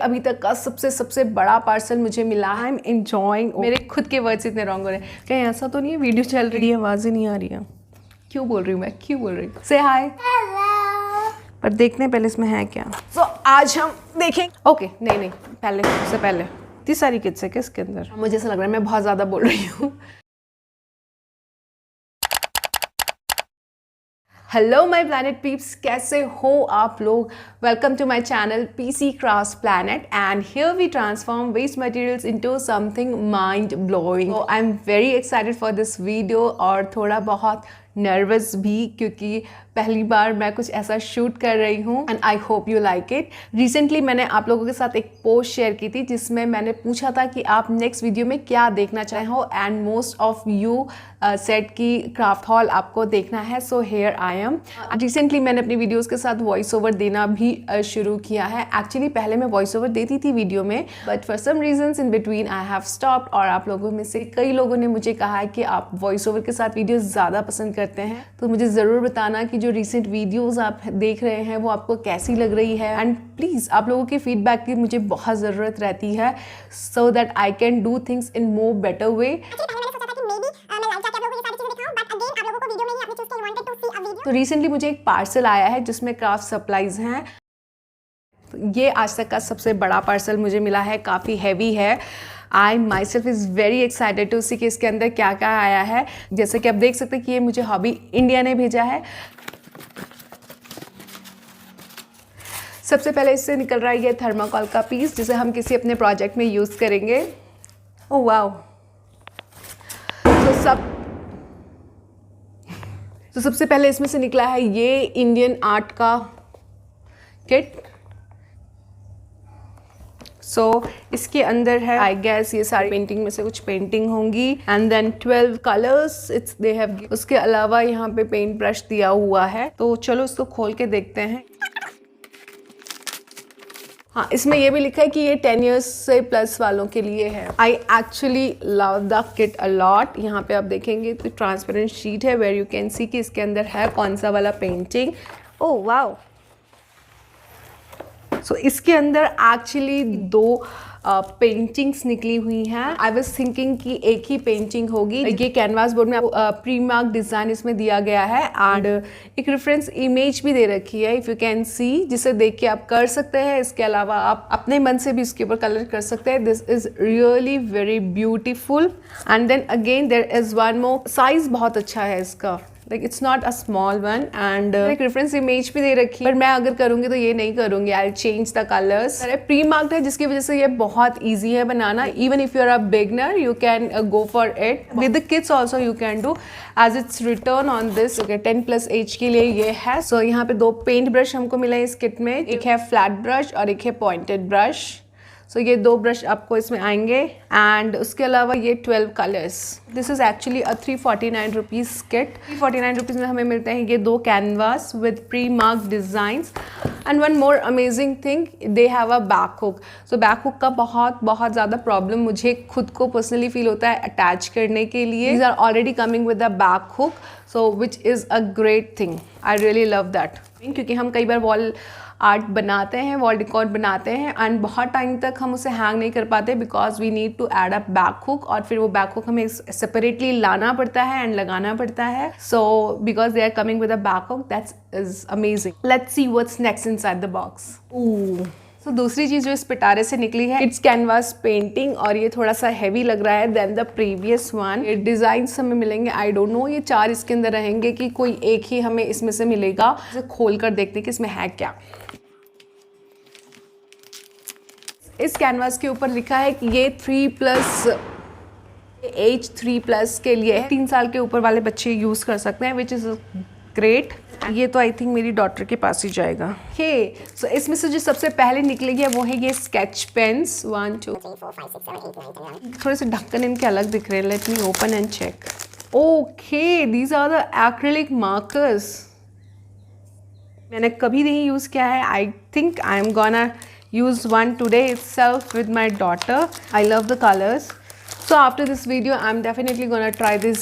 अभी तक का सबसे बड़ा पार्सल मुझे मिला है। I am enjoying. मेरे खुद के वर्ड्स इतने रॉन्ग हो रहे हैं। कहीं ऐसा तो नहीं है वीडियो चल रही है आवाज़ ही नहीं आ रही है? क्यों बोल रही हूँ मैं, क्यों बोल रही हूँ? से हाय। पर देखने पहले इसमें है क्या। तो आज हम देखें। ओके नहीं पहले उससे पहले इतनी सारी किड्स है क्या इसके अंदर? मुझे ऐसा लग रहा है मैं बहुत ज़्यादा बोल रही हूँ। हेलो माई प्लानट पीप्स, कैसे हो आप लोग? Welcome to my channel PC crafts planet and here we transform waste materials into something mind blowing. I am very excited for this video और थोड़ा बहुत नर्वस भी, क्योंकि पहली बार मैं कुछ ऐसा शूट कर रही हूँ and I hope you like it. Recently मैंने आप लोगों के साथ एक पोस्ट शेयर की थी जिसमें मैंने पूछा था कि आप नेक्स्ट वीडियो में क्या देखना चाहे हो and most of you set की क्राफ्ट हॉल आपको देखना है। So here I am. Recently मैंने अपनी वीडियोज़ के साथ वॉइस ओवर देना भी शुरू किया है। एक्चुअली पहले मैं वॉइस ओवर देती थी वीडियो में, but for some reasons in between I have stopped. और आप लोगों में से कई लोगों ने मुझे कहा है कि आप वॉइस ओवर के साथ वीडियोज़ ज़्यादा पसंद करते हैं, तो मुझे ज़रूर बताना कि जो रिसेंट वीडियोस आप देख रहे हैं वो आपको कैसी लग रही है। एंड प्लीज़ आप लोगों के फीडबैक की मुझे बहुत ज़रूरत रहती है, so that I can do things in more better way. तो रिसेंटली मुझे एक पार्सल आया है जिसमें क्राफ्ट सप्लाईज हैं। तो ये आज तक का सबसे बड़ा पार्सल मुझे मिला है, काफ़ी हैवी है। I myself is very excited to see कि इसके अंदर क्या क्या आया है। जैसे कि आप देख सकते हैं कि ये मुझे हॉबी इंडिया ने भेजा है। सबसे पहले इससे निकल रहा है ये थर्माकोल का पीस, जिसे हम किसी अपने प्रोजेक्ट में यूज़ करेंगे। Oh wow. तो सबसे पहले इसमें से निकला है ये इंडियन आर्ट का किट। इसके अंदर है आई गेस ये सारी पेंटिंग में से कुछ पेंटिंग होंगी and then 12 colours it's they have. उसके अलावा यहाँ पे पेंट ब्रश दिया हुआ है। तो चलो इसको खोल के देखते हैं। हाँ, इसमें ये भी लिखा है कि ये 10 इयर्स से प्लस वालों के लिए है। I actually love the kit a lot. यहाँ पे आप देखेंगे तो ट्रांसपेरेंट शीट है वेयर यू कैन सी कि इसके अंदर है कौन सा वाला पेंटिंग। Oh wow. सो इसके अंदर एक्चुअली 2 पेंटिंग्स निकली हुई हैं। आई वॉज थिंकिंग कि एक ही पेंटिंग होगी। ये कैनवास बोर्ड में प्री मार्क डिज़ाइन इसमें दिया गया है एंड एक रेफरेंस इमेज भी दे रखी है, इफ़ यू कैन सी, जिसे देख के आप कर सकते हैं। इसके अलावा आप अपने मन से भी इसके ऊपर कलर कर सकते हैं। This is really very beautiful. And then again there is one more. Size बहुत अच्छा है इसका, like it's not a small one and एक रेफरेंस इमेज भी दे रखी है। पर मैं अगर करूँगी तो ये नहीं करूँगी, I change the colours. Pre marked है जिसकी वजह से ये बहुत ईजी है बनाना। Even if you are a beginner you can go for it. With the kids also you can do as it's written on this. Okay 10+ age के लिए ये है। सो यहाँ पे 2 पेंट ब्रश हमको मिला है इस किट में। एक है फ्लैट ब्रश और एक है पॉइंटेड ब्रश। सो ये 2 ब्रश आपको इसमें आएंगे एंड उसके अलावा ये 12 colours. This is actually a 349 rupees kit. 349 rupees में हमें मिलते हैं ये 2 canvas with pre mark designs and one more amazing thing, they have a back hook. So back hook का बहुत ज़्यादा प्रॉब्लम मुझे खुद को पर्सनली फील होता है अटैच करने के लिए। These are already coming with a back hook, so which is a great thing. I really love that, क्योंकि हम कई बार वॉल आर्ट बनाते हैं, वॉल डेकोर बनाते हैं एंड बहुत टाइम तक हम उसे हैंग नहीं कर पाते because we need to add a back hook, और फिर वो बैक हुक हमें सेपरेटली लाना पड़ता है एंड लगाना पड़ता है। So because they are coming with a back hook, that's is amazing. Let's see what's next inside the box. तो दूसरी चीज़ जो इस पिटारे से निकली है इट्स कैनवास पेंटिंग, और ये थोड़ा सा हैवी लग रहा है देन द प्रीवियस वन। ये डिज़ाइंस हमें मिलेंगे, आई डोंट नो ये 4 इसके अंदर रहेंगे कि कोई एक ही हमें इसमें से मिलेगा। इसे खोल कर देखते हैं कि इसमें है क्या। इस कैनवास के ऊपर लिखा है कि ये 3+ एज 3+ के लिए है। 3 साल के ऊपर वाले बच्चे यूज़ कर सकते हैं, विच इज़ ग्रेट। ये तो आई थिंक मेरी डॉटर के पास ही जाएगा। सो इसमें से जो सबसे पहले निकलेगी वो है ये स्केच पेन्स। 1 2 3 4 5 6 7 8 9 10 थोड़े से ढक्कन इनके अलग दिख रहे हैं। Let me open and check. Okay, these are the acrylic markers. मैंने कभी नहीं यूज़ किया है। I think I am gonna use one today itself with my daughter. I love the colors. So after this video I'm definitely gonna try this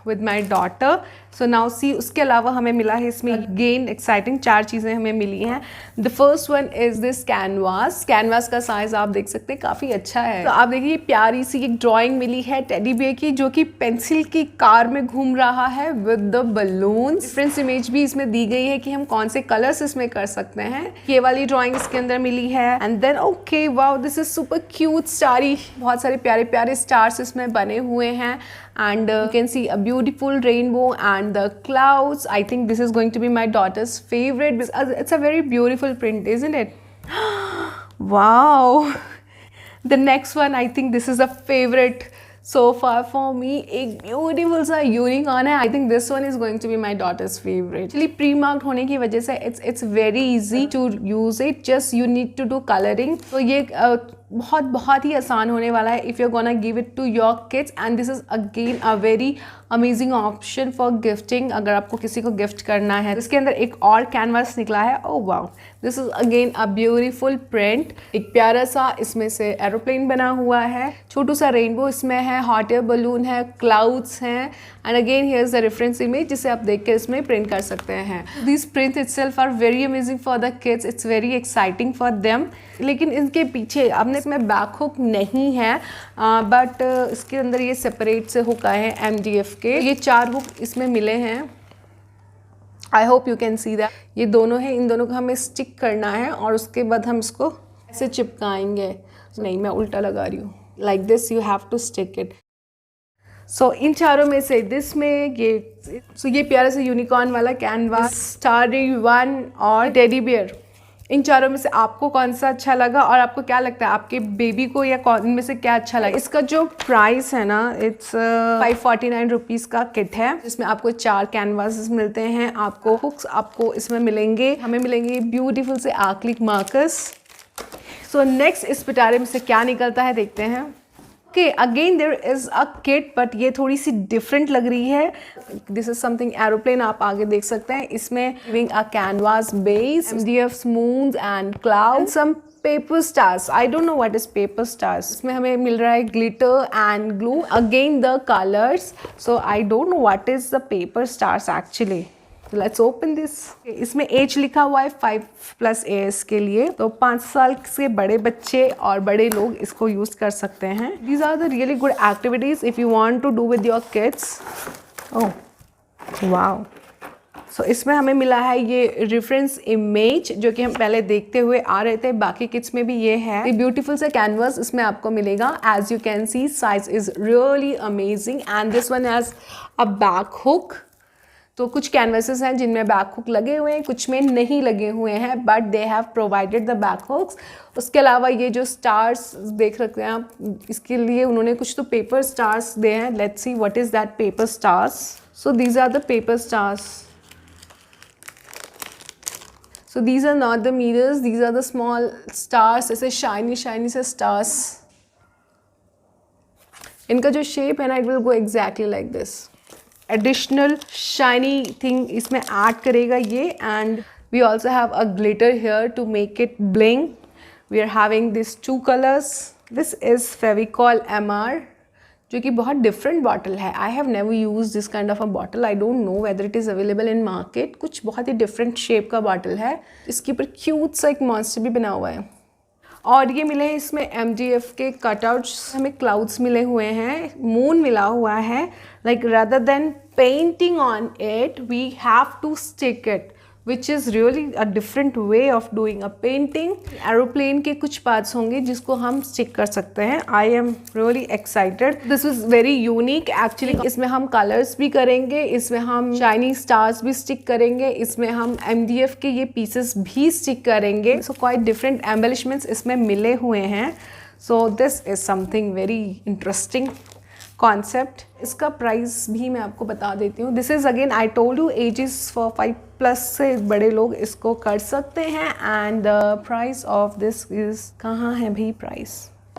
with my daughter. So now see, उसके अलावा हमें मिला है इसमें again exciting 4 चीज़ें हमें मिली हैं। The first one is this canvas. Canvas का साइज आप देख सकते हैं काफ़ी अच्छा है। तो आप देखिए प्यारी सी एक ड्राइंग मिली है टेडी बियर की, जो कि पेंसिल की कार में घूम रहा है with the balloons. Difference image भी इसमें दी गई है कि हम कौन से कलर्स इसमें कर सकते हैं। ये वाली ड्राइंग इसके अंदर मिली है। And then okay wow, this is super cute starry, बहुत सारे प्यारे प्यारे स्टार्स इसमें बने हुए हैं। And you can see a beautiful rainbow and the clouds. I think this is going to be my daughter's favorite because it's a very beautiful print, isn't it? Wow. The next one, I think this is a favorite so far for me. एक beautiful सा unicorn है. I think this one is going to be my daughter's favorite. Actually pre-marked होने की वजह से it's very easy to use it. Just you need to do coloring. तो ये बहुत ही आसान होने वाला है if you're gonna give it to your kids, and this is again a very amazing option for gifting. अगर आपको किसी को गिफ्ट करना है। इसके अंदर एक और कैनवास निकला है। oh wow, this is again a beautiful print. एक प्यारा सा इसमें से एरोप्लेन बना हुआ है, छोटू सा रेनबो इसमें है, हॉट एयर बलून है, क्लाउड्स हैं, and again here is the reference image जिसे आप देख के इसमें प्रिंट कर सकते हैं। This print itself are very amazing for the kids, it's very exciting for them. लेकिन इनके पीछे आपने इसमें बैक हुक नहीं है, बट इसके अंदर ये सेपरेट से हुक आए हैं MDF के। ये 4 हुक इसमें मिले हैं। I hope you can see that. ये दोनों हैं, इन दोनों को हमें स्टिक करना है और उसके बाद हम इसको ऐसे चिपकाएंगे। नहीं, मैं उल्टा लगा रही हूँ। Like this you have to stick it. So इन चारों में से दिस में ये प्यारा सा यूनिकॉर्न वाला कैनवास, स्टारी वन और टेडी बियर, इन चारों में से आपको कौन सा अच्छा लगा और आपको क्या लगता है आपके बेबी को या कौन में से क्या अच्छा लगा? इसका जो प्राइस है ना, इट्स 549 रुपीज़ का किट है, जिसमें आपको 4 कैनवासेस मिलते हैं, आपको हुक्स आपको इसमें मिलेंगे, हमें मिलेंगे ब्यूटीफुल से एक्रिलिक मार्कर्स। सो नेक्स्ट इस पिटारे में से क्या निकलता है देखते हैं। Okay, again there is a kit, but ये थोड़ी सी different लग रही है। This is something aeroplane, आप आगे देख सकते हैं। इसमें giving a canvas base, MDF smooth and clouds, some paper stars. I don't know what is paper stars. इसमें हमें मिल रहा है glitter and glue. Again the colors. So I don't know what is the paper stars actually. So let's open this. इसमें as लिखा हुआ है 5+ years के लिए, तो 5 साल से बड़े बच्चे और बड़े लोग इसको यूज कर सकते हैं। These are the really good activities if you want to do with your kids. Oh, wow. So इसमें हमें मिला है ये रेफरेंस इमेज, जो कि हम पहले देखते हुए आ रहे थे, बाकी किट्स में भी ये है। ब्यूटीफुल सा कैनवास इसमें आपको मिलेगा। As you can see size is really amazing and this one has a back hook. तो कुछ कैनवासेस हैं जिनमें बैक हुक लगे हुए हैं, कुछ में नहीं लगे हुए हैं, but they have provided the back hooks. उसके अलावा ये जो स्टार्स देख सकते हैं आप, इसके लिए उन्होंने कुछ तो पेपर स्टार्स दे हैं। Let's see what is that paper stars. So these are the paper stars. So these are not the mirrors, these are the small stars, ऐसे शाइनी शाइनी से स्टार्स। इनका जो शेप है ना, it will go exactly like this. Additional shiny thing इसमें add करेगा ये। And we also have a glitter here to make it bling. We are having this 2 colours. This is Fevicol MR, जो कि बहुत डिफरेंट बॉटल है। I have never use this kind of a bottle. I don't know whether it is available in market. कुछ बहुत ही different shape का bottle है। इसके ऊपर क्यूट सा एक मॉन्स्टर भी बना हुआ है। और ये मिले हैं इसमें MDF के कटआउट्स, हमें क्लाउड्स मिले हुए हैं, मून मिला हुआ है। Like rather than painting on it, we have to stick it, which is really a different way of doing a painting. Aeroplane के कुछ पार्ट्स होंगे जिसको हम स्टिक कर सकते हैं। I am really excited. This is very unique actually. इसमें हम कलर्स भी करेंगे, इसमें हम शाइनी स्टार्स भी स्टिक करेंगे, इसमें हम MDF के ये पीसेस भी स्टिक करेंगे। So quite different embellishments इसमें मिले हुए हैं। So this is something very interesting concept. इसका प्राइस भी मैं आपको बता देती हूँ। This is again I told you ages for 5+ से बड़े लोग इसको कर सकते हैं। And the price of this is, कहाँ है भाई प्राइस?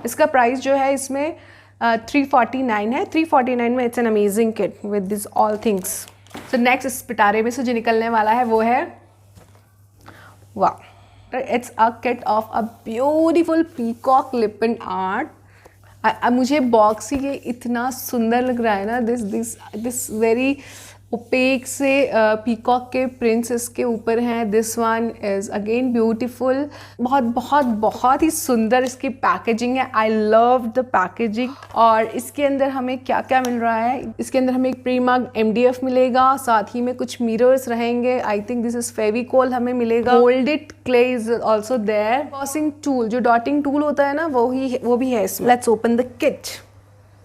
इसका प्राइस जो है इसमें 349 है। 349 में it's an amazing kit with this all things. So next इस पिटारे में से जो निकलने वाला है वो है, वाह, it's a kit of a beautiful peacock lip and art. मुझे बॉक्स ही ये इतना सुंदर लग रहा है ना, दिस वेरी ओपेक से पीकॉक के प्रिंट्स इसके ऊपर हैं। This one is again beautiful, बहुत बहुत बहुत ही सुंदर इसकी पैकेजिंग है। I love the packaging. और इसके अंदर हमें क्या क्या मिल रहा है, इसके अंदर हमें एक प्रीमार्क MDF मिलेगा, साथ ही में कुछ मिरर्स रहेंगे। I think this is Fevicol हमें मिलेगा। Moulded clay is also there. Embossing tool, जो डॉटिंग टूल होता है ना, वो भी है इसमें। Let's open the kit.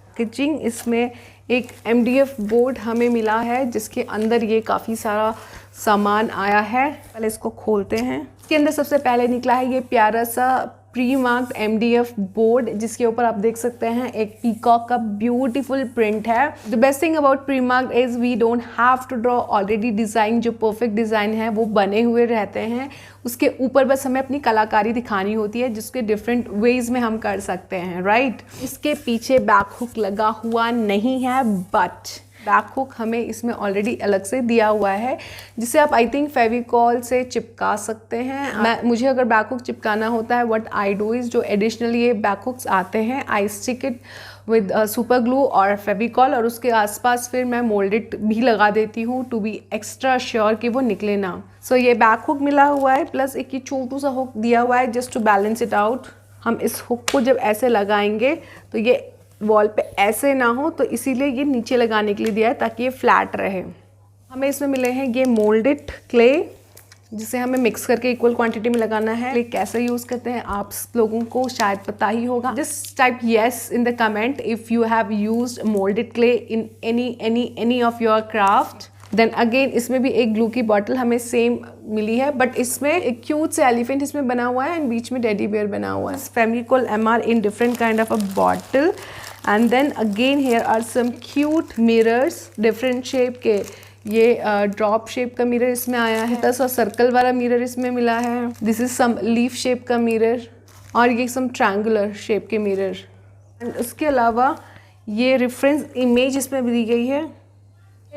Packaging, इसमें एक MDF बोर्ड हमें मिला है जिसके अंदर ये काफ़ी सारा सामान आया है। पहले इसको खोलते हैं। इसके अंदर सबसे पहले निकला है ये प्यारा सा प्री-मार्क्ड MDF बोर्ड, जिसके ऊपर आप देख सकते हैं एक पीकॉक का ब्यूटीफुल प्रिंट है। The best thing about pre-marked is we don't have to draw already design, जो परफेक्ट डिज़ाइन है वो बने हुए रहते हैं। उसके ऊपर बस हमें अपनी कलाकारी दिखानी होती है, जिसके डिफरेंट वेज में हम कर सकते हैं, राइट। इसके पीछे बैक हुक लगा हुआ नहीं है, बट बैक हुक हमें इसमें ऑलरेडी अलग से दिया हुआ है, जिसे आप आई थिंक फेविकॉल से चिपका सकते हैं। मुझे अगर बैक हुक चिपकाना होता है, व्हाट आई डू इज़, जो एडिशनली ये बैक हुक्स आते हैं, I stick it with super glue और फेविकॉल, और उसके आसपास फिर मैं मोल्डेड भी लगा देती हूँ टू बी एक्स्ट्रा श्योर कि वो निकले ना। सो ये बैक हुक मिला हुआ है, प्लस एक ये छोटू सा हुक दिया हुआ है just to balance it out. हम इस हुक को जब ऐसे लगाएंगे तो ये वॉल पे ऐसे ना हो, तो इसीलिए ये नीचे लगाने के लिए दिया है ताकि ये फ्लैट रहे। हमें इसमें मिले हैं ये मोल्डेड क्ले, जिसे हमें मिक्स करके इक्वल क्वांटिटी में लगाना है। क्ले कैसे यूज़ करते हैं आप लोगों को शायद पता ही होगा। Just type yes in the comment if you have used moulded clay in any of your craft. Then again इसमें भी एक ग्लू की बॉटल हमें सेम मिली है, बट इसमें एक क्यूट से एलिफेंट इसमें बना हुआ है एंड बीच में टेडी बियर बना हुआ है। Fevicol MR in different kind of a bottle. And then again here are some cute mirrors different shape के। ये ड्रॉप शेप का मिरर इसमें आया है, प्लस और सर्कल वाला मिरर इसमें मिला है। This is some leaf shape का मिरर, और ये सम ट्रायंगुलर शेप के मिरर। एंड उसके अलावा ये रेफरेंस इमेज इसमें दी गई है।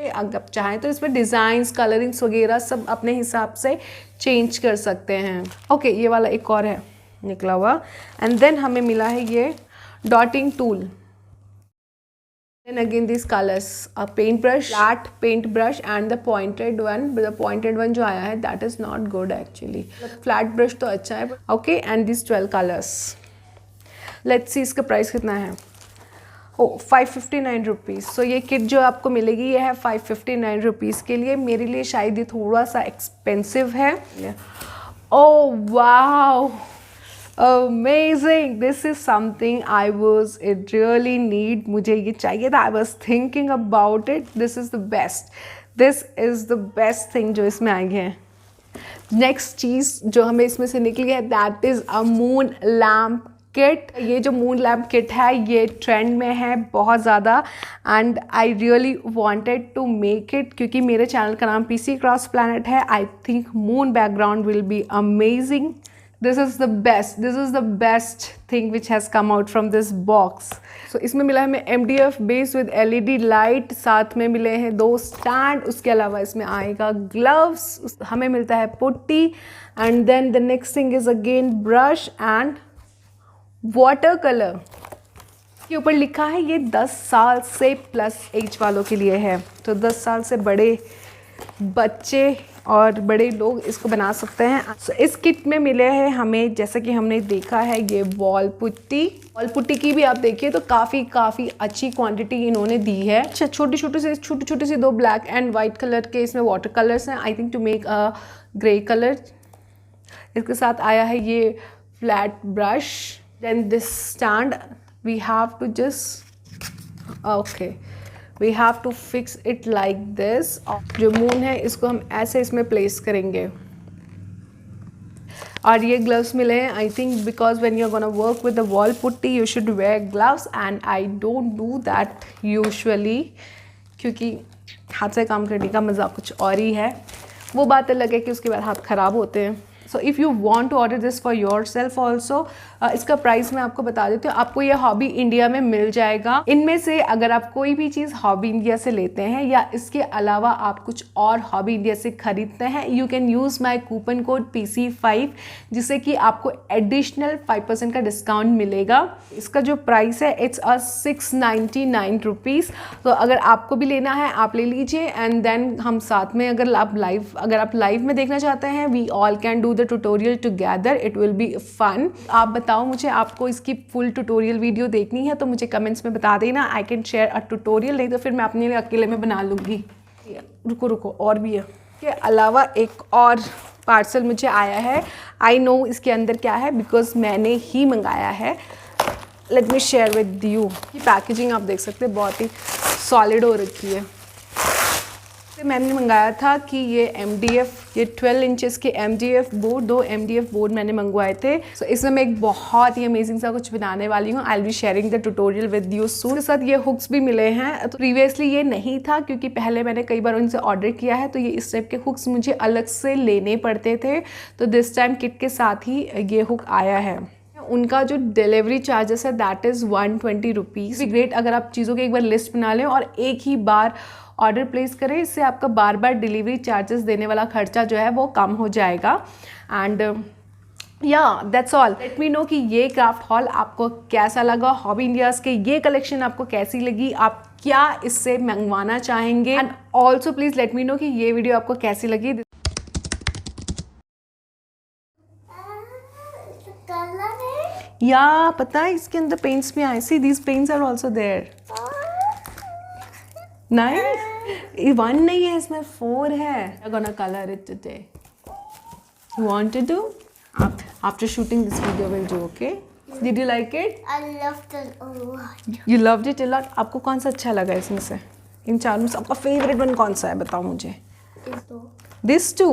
अगर आप चाहें तो इसमें डिज़ाइंस, कलरिंग्स वगैरह सब अपने हिसाब से चेंज कर सकते हैं। ओके, ये वाला एक और है निकला हुआ। एंड देन हमें मिला है ये डॉटिंग tool. Then again these colors, a paint brush, flat paint brush and the pointed one. But the pointed one जो आया है that is not good actually. Flat brush तो अच्छा है. Okay, and these 12 colors. Let's see इसका price कितना है. Oh, 559 rupees. सो ये किट जो आपको मिलेगी ये है 559 रुपीज़ के लिए। मेरे लिए शायद ये थोड़ा सा एक्सपेंसिव है। Oh wow! Amazing! This is something it really need. मुझे ये चाहिए था। I was thinking about it. This is the best. This is the best thing जो इसमें आई है। नेक्स्ट चीज़ जो हमें इसमें से निकली है that is a moon lamp kit. ये जो मून लैम्प किट है ये ट्रेंड में है बहुत ज़्यादा, and I really wanted to make it, क्योंकि मेरे चैनल का नाम PC Crafts Planet है। I think moon background will be amazing. This is the best thing which has come out from this box. So इसमें मिला है हमें MDF base with LED light, साथ में मिले हैं 2 स्टैंड। उसके अलावा इसमें आएगा ग्लव्स, हमें मिलता है putty, and then the next thing is again brush and water colour. के ऊपर लिखा है ये 10 साल से प्लस एज वालों के लिए है, तो 10 साल से बड़े बच्चे और बड़े लोग इसको बना सकते हैं। So, इस किट में मिले हैं हमें, जैसा कि हमने देखा है, ये वॉल पुट्टी की भी आप देखिए तो काफ़ी अच्छी क्वांटिटी इन्होंने दी है। अच्छा, छोटी छोटी सी 2 ब्लैक एंड वाइट कलर के इसमें वाटर कलर्स हैं, I think to make a grey colour. इसके साथ आया है ये flat brush, then this stand we have to just we have to fix it like this. जो मून है इसको हम ऐसे इसमें प्लेस करेंगे। और ये ग्लव्स मिले हैं, I think because when you are gonna work with the wall putty you should wear gloves, and I don't do that usually, क्योंकि हाथ से काम करने का मज़ा कुछ और ही है। वो बात अलग है कि उसके बाद हाथ ख़राब होते हैं। So if you want to order this for yourself also, इसका प्राइस मैं आपको बता देती हूँ। आपको ये हॉबी इंडिया में मिल जाएगा। इनमें से अगर आप कोई भी चीज़ हॉबी इंडिया से लेते हैं या इसके अलावा आप कुछ और हॉबी इंडिया से खरीदते हैं, you can use my coupon code PC5, जिससे कि आपको एडिशनल 5% का डिस्काउंट मिलेगा। इसका जो प्राइस है इट्स 699 रुपीज़। तो अगर आपको भी लेना है आप ले लीजिए, एंड देन हम साथ में अगर आप लाइव में देखना चाहते हैं, we all can do the tutorial together, it will be fun. आप बताओ मुझे, आपको इसकी फुल ट्यूटोरियल वीडियो देखनी है तो मुझे कमेंट्स में बता देना, I can share a tutorial, नहीं तो फिर मैं अपने लिए अकेले में बना लूँगी। रुको और भी है। इसके अलावा एक और पार्सल मुझे आया है। आई नो इसके अंदर क्या है बिकॉज मैंने ही मंगाया है। Let me share with you. की पैकेजिंग आप देख सकते हैं बहुत ही सॉलिड हो रखी है। मैंने मंगाया था कि ये MDF, ये 12 इंचेस के MDF बोर्ड, 2 MDF बोर्ड मैंने मंगवाए थे। सो इसमें मैं एक बहुत ही अमेजिंग सा कुछ बनाने वाली हूँ। I will be sharing the tutorial with you soon. इसके साथ ये हुक्स भी मिले हैं। तो प्रीवियसली ये नहीं था क्योंकि पहले मैंने कई बार उनसे ऑर्डर किया है, तो ये इस टाइप के हुक्स मुझे अलग से लेने पड़ते थे। तो दिस टाइम किट के साथ ही ये हुक आया है। उनका जो डिलीवरी चार्जेस है दैट इज़ 120 रुपीज़। ग्रेट अगर आप चीज़ों की एक बार लिस्ट बना लें और एक ही बार ऑर्डर प्लेस करें, इससे आपका बार बार डिलीवरी चार्जेस देने वाला खर्चा जो है वो कम हो जाएगा। एंड या that's all. Let me know कि ये क्राफ्ट हॉल आपको कैसा लगा, हॉबी इंडियाज़ के ये कलेक्शन आपको कैसी लगी, आप क्या इससे मंगवाना चाहेंगे, and also please let me know कि ये वीडियो आपको कैसी लगी। या पता है इसके अंदर पेंट्स भी आए। See these paints are also there. Nice. 1 नहीं है इसमें 4 है। I'm gonna color it today. You want to do? After shooting this video we'll do, okay? Did you like it? I loved it a lot. You loved it a lot. आपको कौन सा अच्छा लगा इसमें से? इन चारों में से आपका फेवरेट वन कौन सा है बताओ मुझे। This two. This two?